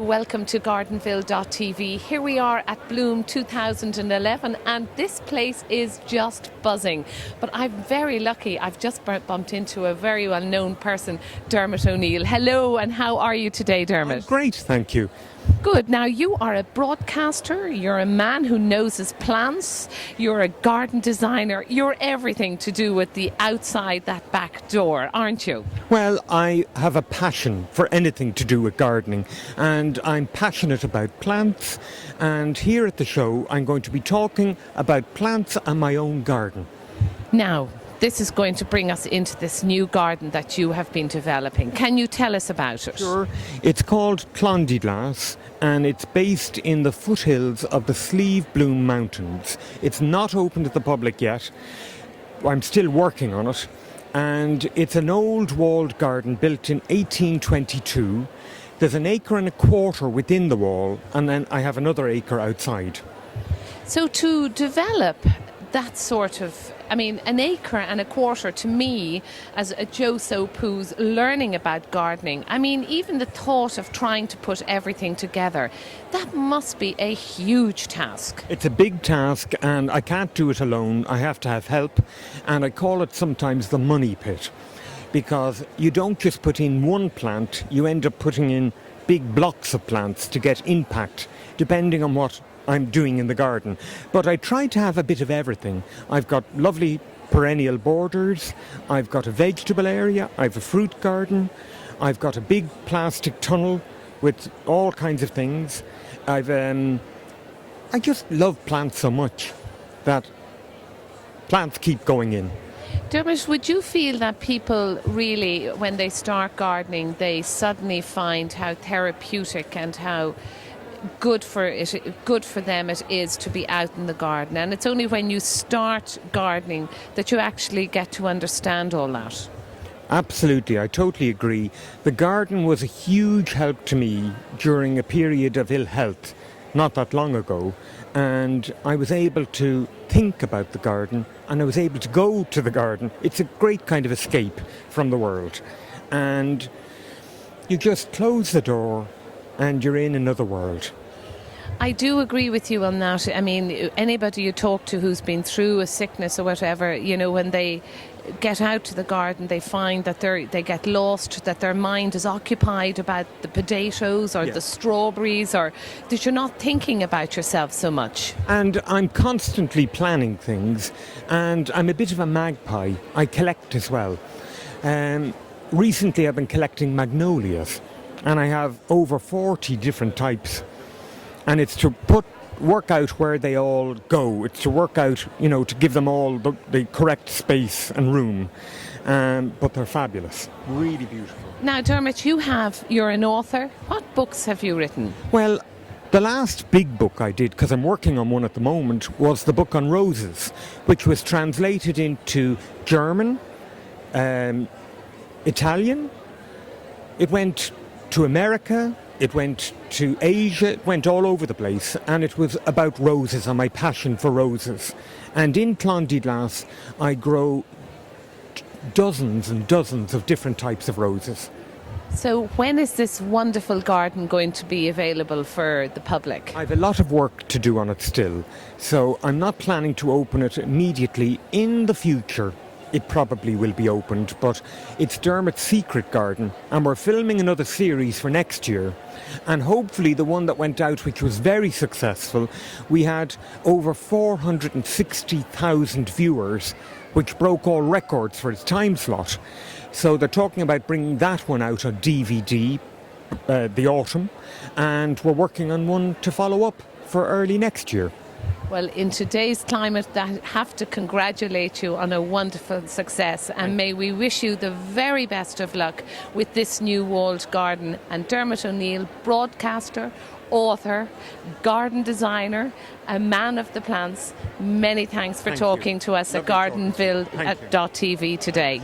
Welcome to gardenville.tv. Here we are at Bloom 2011 and this place is just buzzing. But I'm very lucky. I've just bumped into a very well-known person, Dermot O'Neill. Hello, and how are you today, Dermot? I'm great, thank you. Good. Now, you are a broadcaster, you're a man who knows his plants, you're a garden designer, you're everything to do with the outside that back door, aren't you? Well, I have a passion for anything to do with gardening, and I'm passionate about plants, and here at the show I'm going to be talking about plants and my own garden. Now, this is going to bring us into this new garden that you have been developing. Can you tell us about it? Sure. It's called Clondyglass, and it's based in the foothills of the Slieve Bloom Mountains. It's not open to the public yet. I'm still working on it. And it's an old walled garden built in 1822. There's an acre and a quarter within the wall, and then I have another acre outside. So to develop that sort of, an acre and a quarter to me, as a Joe Soap who's learning about gardening, even the thought of trying to put everything together, that must be a huge task. It's a big task, and I can't do it alone. I have to have help, and I call it sometimes the money pit, because you don't just put in one plant, you end up putting in big blocks of plants to get impact, depending on what I'm doing in the garden. But I try to have a bit of everything. I've got lovely perennial borders, I've got a vegetable area, I've a fruit garden, I've got a big plastic tunnel with all kinds of things. I just love plants so much that plants keep going in. Dermot, would you feel that people really, when they start gardening, they suddenly find how therapeutic and how good for them it is to be out in the garden, and it's only when you start gardening that you actually get to understand all that? Absolutely, I totally agree. The garden was a huge help to me during a period of ill health not that long ago, and I was able to think about the garden and I was able to go to the garden. It's a great kind of escape from the world, and you just close the door and you're in another world. I do agree with you on that. Anybody you talk to who's been through a sickness or whatever, when they get out to the garden, they find that they get lost, that their mind is occupied about the potatoes or the strawberries, or that you're not thinking about yourself so much. And I'm constantly planning things, and I'm a bit of a magpie. I collect as well. Recently I've been collecting magnolias, and I have over 40 different types, and it's to work out where they all go. It's to work out, to give them all the correct space and room, but they're fabulous, really beautiful. Now, Dermot, you're an author. What books have you written? Well, the last big book I did, because I'm working on one at the moment, was the book on roses, which was translated into German, Italian. It went to America, it went to Asia, it went all over the place, and it was about roses and my passion for roses. And in Clondyglass I grow dozens and dozens of different types of roses. So when is this wonderful garden going to be available for the public? I have a lot of work to do on it still, so I'm not planning to open it immediately. In the future it probably will be opened, but it's Dermot's Secret Garden, and we're filming another series for next year, and hopefully the one that went out, which was very successful, we had over 460,000 viewers, which broke all records for its time slot. So they're talking about bringing that one out on DVD the autumn, and we're working on one to follow up for early next year. Well, in today's climate, I have to congratulate you on a wonderful success, and may we wish you the very best of luck with this new walled garden. And Dermot O'Neill, broadcaster, author, garden designer, a man of the plants, many thanks for talking to us at gardenville.tv today.